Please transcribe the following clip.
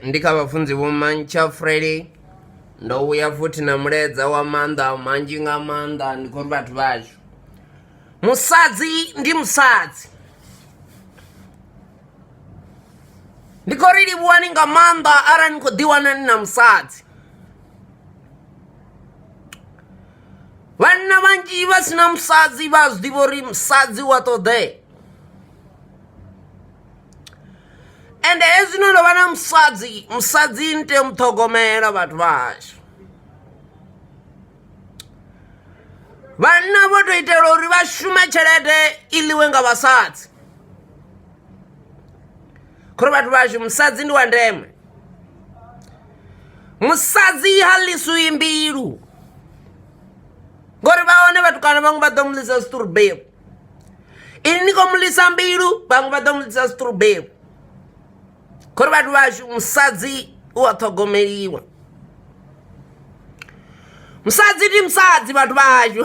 Ndika Vhafunzi wa mantshafriday ndo uya futhi na muledza wa manda manji nga manda ndiko ri vhathu vashu. Musadzi ndi musadzi ndiko ri livhuwani nga manda arali ni khou ḓiwana ni na musadzi. Vhanna vhanzhi vha sina musadzi vha zwi ḓivha uri musadzi wa ṱoḓea, ende hezwi no vha na musadzi ni tea u muṱhogomela vhathu vhashu. Vhanna vho tou itela uri vha shume tshelede i ḽiwe nga vhasadzi, khori vhathu vhashu musadzi ndi wa ndeme. Musadzi ha ḽiswi mbilu ngori vha hone vhatukana vhaṅwe vha ḓo mu ḽisa siṱurubelu, ini ni khou mu ḽisa mbilu vhaṅwe vha ḓo mu ḽisa siṱurubelu. Khori vhathu vhashu musadzi u a ṱhogomeliwa. Musadzi ndi musadzi vhathu vhashu.